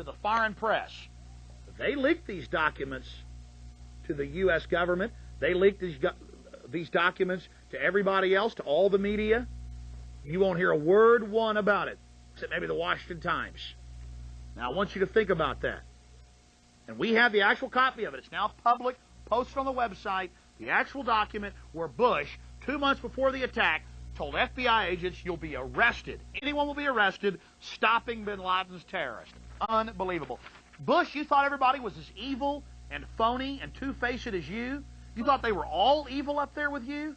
to the foreign press. They leaked these documents to the U.S. government. They leaked these documents to everybody else, to all the media. You won't hear a word one about it, except maybe the Washington Times. Now, I want you to think about that. And we have the actual copy of it. It's now public, posted on the website, the actual document where Bush, 2 months before the attack, told FBI agents, you'll be arrested. Anyone will be arrested stopping bin Laden's terrorists. Unbelievable. Bush, you thought everybody was as evil and phony and two-faced as you? You thought they were all evil up there with you?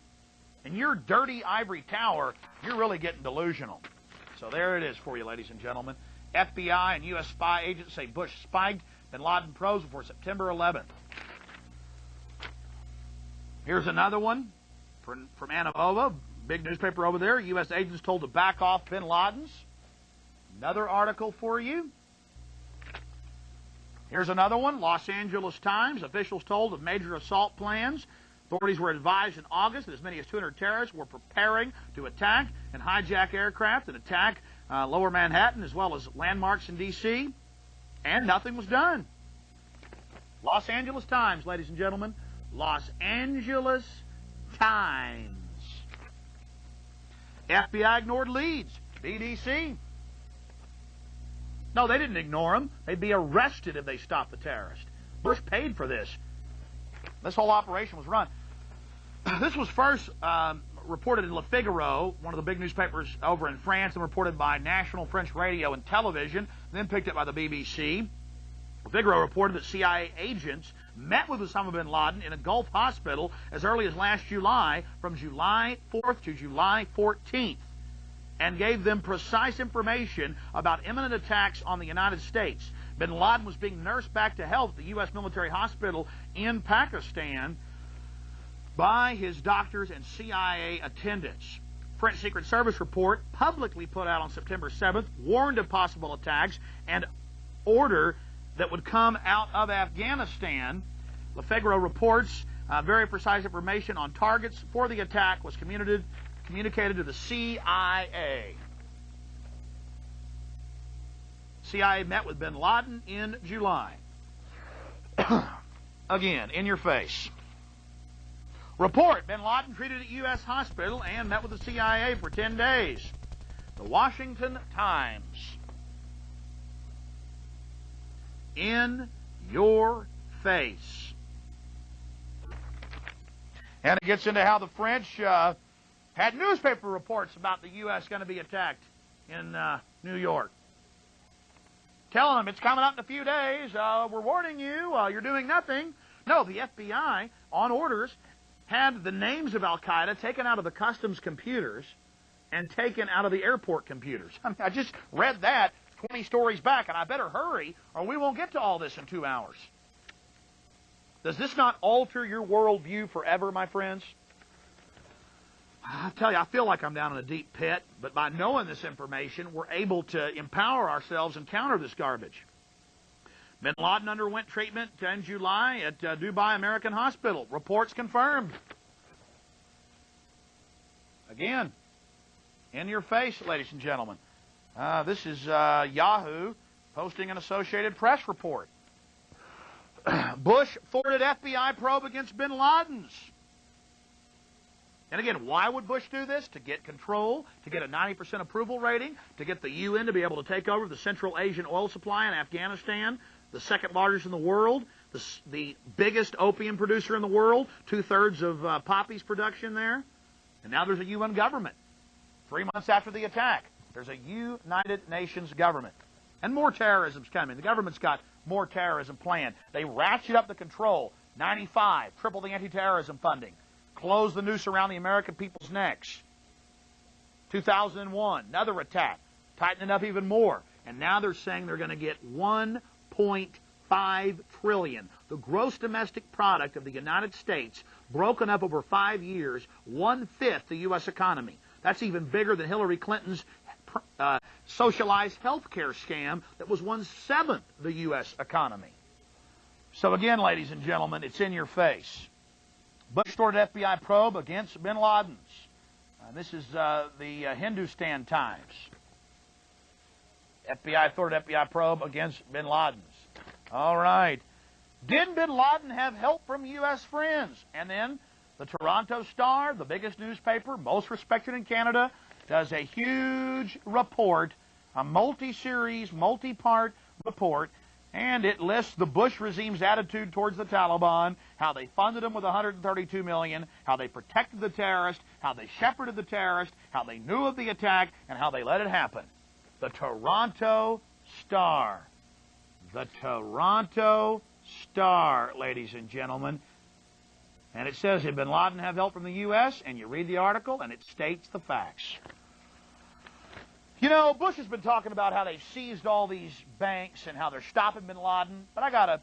In your dirty ivory tower, you're really getting delusional. So there it is for you, ladies and gentlemen. FBI and U.S. spy agents say Bush spiked bin Laden probes before September 11th. Here's another one from Anamova, big newspaper over there. U.S. agents told to back off bin Laden's. Another article for you. Here's another one, Los Angeles Times. Officials told of major assault plans. Authorities were advised in August that as many as 200 terrorists were preparing to attack and hijack aircraft and attack Lower Manhattan as well as landmarks in D.C., and nothing was done. Los Angeles Times, ladies and gentlemen. Los Angeles Times. FBI ignored leads. BDC. No, they didn't ignore them. They'd be arrested if they stopped the terrorist. Bush paid for this. This whole operation was run. This was first reported in Le Figaro, one of the big newspapers over in France, and reported by national French radio and television, then picked up by the BBC. Le Figaro reported that CIA agents met with Osama bin Laden in a Gulf hospital as early as last July, from July 4th to July 14th, and gave them precise information about imminent attacks on the United States. Bin Laden was being nursed back to health at the U.S. military hospital in Pakistan by his doctors and CIA attendants. French Secret Service report, publicly put out on September 7th, warned of possible attacks and order that would come out of Afghanistan. Le Figaro reports very precise information on targets for the attack was communicated to the CIA. CIA met with bin Laden in July. Again, in your face. Report, bin Laden treated at U.S. hospital and met with the CIA for 10 days. The Washington Times. In your face. And it gets into how the French had newspaper reports about the U.S. going to be attacked in New York. Telling them it's coming up in a few days. We're warning you. You're doing nothing. No, the FBI, on orders, had the names of Al-Qaeda taken out of the customs computers and taken out of the airport computers. I mean, I just read that 20 stories back, and I better hurry or we won't get to all this in 2 hours. Does this not alter your worldview forever, my friends? I tell you, I feel like I'm down in a deep pit, but by knowing this information, we're able to empower ourselves and counter this garbage. Bin Laden underwent treatment in July at Dubai American Hospital. Reports confirmed. Again, in your face, ladies and gentlemen. This is Yahoo posting an Associated Press report. Bush thwarted FBI probe against bin Laden's. And again, why would Bush do this? To get control, to get a 90% approval rating, to get the UN to be able to take over the Central Asian oil supply in Afghanistan, the second largest in the world, the biggest opium producer in the world, 2/3 of poppy's production there. And now there's a UN government. 3 months after the attack, there's a United Nations government. And more terrorism's coming. The government's got more terrorism planned. They ratchet up the control. 95, triple the anti-terrorism funding. Close the noose around the American people's necks. 2001, another attack. Tighten it up even more. And now they're saying they're going to get $1.5 trillion. The gross domestic product of the United States, broken up over 5 years, 1/5 the U.S. economy. That's even bigger than Hillary Clinton's socialized health care scam that was 1/7 the U.S. economy. So again, ladies and gentlemen, it's in your face. Bush started FBI probe against bin Laden's. This is the Hindustan Times. FBI thwarted FBI probe against bin Laden's. All right. Did bin Laden have help from U.S. friends? And then the Toronto Star, the biggest newspaper, most respected in Canada, does a huge report, a multi-series, multi-part report, and it lists the Bush regime's attitude towards the Taliban, how they funded them with $132 million, how they protected the terrorist, how they shepherded the terrorist, how they knew of the attack, and how they let it happen. The Toronto Star. The Toronto Star, ladies and gentlemen. And it says, did bin Laden have help from the U.S.? And you read the article, and it states the facts. You know, Bush has been talking about how they've seized all these banks and how they're stopping bin Laden. But I got a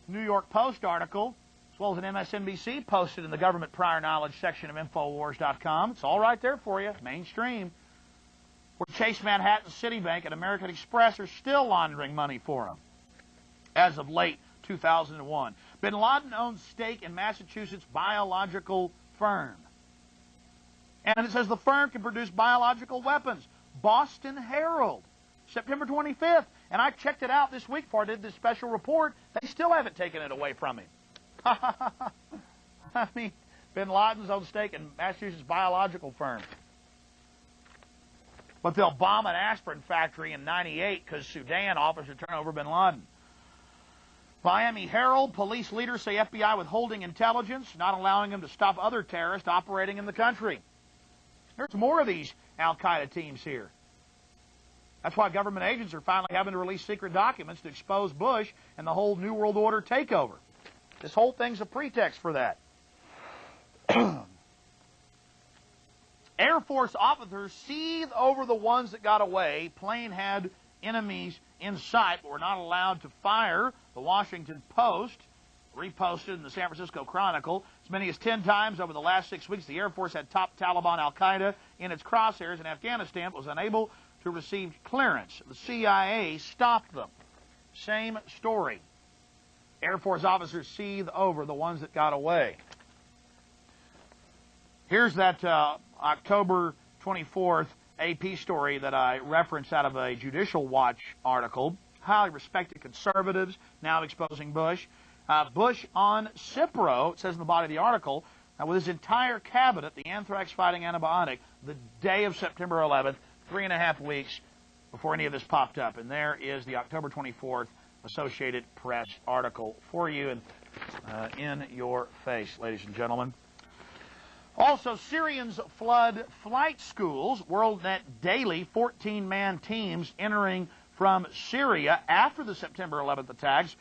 New York Post article, as well as an MSNBC, posted in the government prior knowledge section of Infowars.com. It's all right there for you, mainstream, where Chase Manhattan, Citibank, and American Express are still laundering money for him as of late 2001. Bin Laden owns stake in Massachusetts biological firm. And it says the firm can produce biological weapons. Boston Herald, September 25th. And I checked it out this week before I did this special report. They still haven't taken it away from him. I mean, bin Laden's own stake in Massachusetts biological firm. But they'll bomb an aspirin factory in '98 because Sudan offers to turn over bin Laden. Miami Herald, police leaders say FBI withholding intelligence, not allowing them to stop other terrorists operating in the country. There's more of these al-Qaeda teams here. That's why government agents are finally having to release secret documents to expose Bush and the whole New World Order takeover. This whole thing's a pretext for that. Air Force officers seethe over the ones that got away. Plane had enemies in sight, but were not allowed to fire. The Washington Post reposted in the San Francisco Chronicle. As many as 10 times over the last 6 weeks, the Air Force had top Taliban al-Qaeda in its crosshairs in Afghanistan, but was unable to receive clearance. The CIA stopped them. Same story. Air Force officers seethe over the ones that got away. Here's that October 24th AP story that I referenced out of a Judicial Watch article. Highly respected conservatives now exposing Bush. Bush on Cipro, it says in the body of the article, with his entire cabinet, the anthrax-fighting antibiotic, the day of September 11th, 3.5 weeks before any of this popped up. And there is the October 24th Associated Press article for you and in your face, ladies and gentlemen. Also, Syrians flood flight schools. WorldNet Daily, 14-man teams entering from Syria after the September 11th attacks.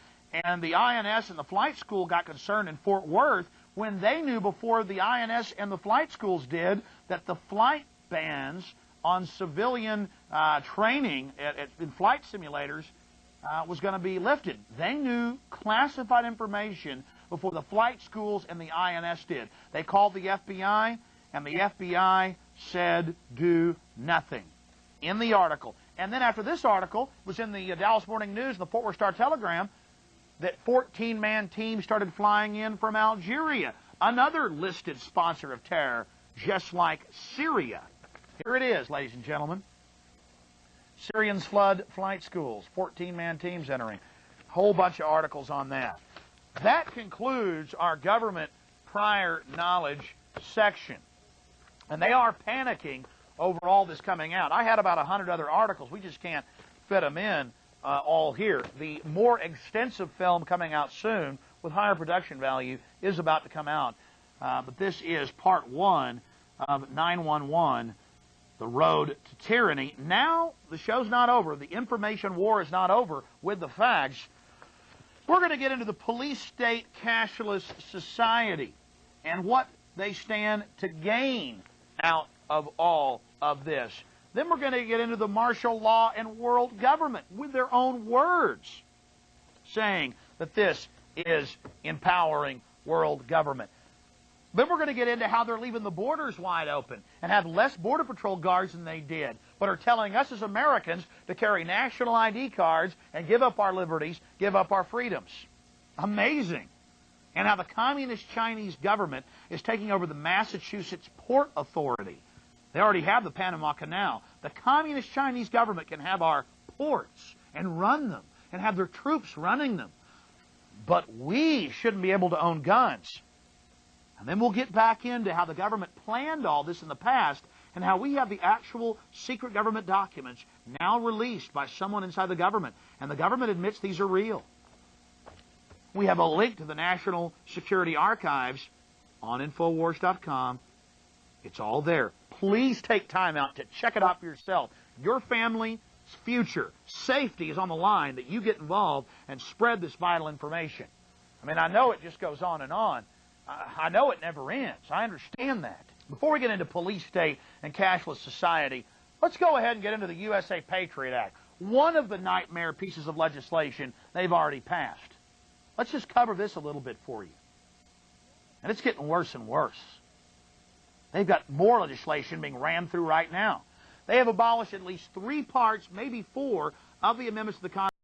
And the INS and the flight school got concerned in Fort Worth when they knew before the INS and the flight schools did that the flight bans on civilian training in flight simulators was going to be lifted. They knew classified information before the flight schools and the INS did. They called the FBI, and the FBI said do nothing in the article. And then after this article, it was in the Dallas Morning News and the Fort Worth Star-Telegram, that 14-man team started flying in from Algeria, another listed sponsor of terror, just like Syria. Here it is, ladies and gentlemen. Syrians flood flight schools, 14-man teams entering. Whole bunch of articles on that. That concludes our government prior knowledge section. And they are panicking over all this coming out. I had about 100 other articles. We just can't fit them in all here. The more extensive film coming out soon with higher production value is about to come out. But this is part 1 of 911, The Road to Tyranny. Now, the show's not over. The information war is not over with the facts. We're going to get into the police state cashless society and what they stand to gain out of all of this. Then we're going to get into the martial law and world government with their own words, saying that this is empowering world government. Then we're going to get into how they're leaving the borders wide open and have less Border Patrol guards than they did, but are telling us as Americans to carry national ID cards and give up our liberties, give up our freedoms. Amazing. And how the communist Chinese government is taking over the Massachusetts Port Authority. They already have the Panama Canal. The communist Chinese government can have our ports and run them and have their troops running them. But we shouldn't be able to own guns. And then we'll get back into how the government planned all this in the past and how we have the actual secret government documents now released by someone inside the government. And the government admits these are real. We have a link to the National Security Archives on Infowars.com. It's all there. Please take time out to check it out for yourself. Your family's future, safety is on the line that you get involved and spread this vital information. I mean, I know it just goes on and on. I know it never ends. I understand that. Before we get into police state and cashless society, let's go ahead and get into the USA Patriot Act, one of the nightmare pieces of legislation they've already passed. Let's just cover this a little bit for you. And it's getting worse and worse. They've got more legislation being rammed through right now. They have abolished at least 3 parts, maybe 4, of the amendments to the Constitution.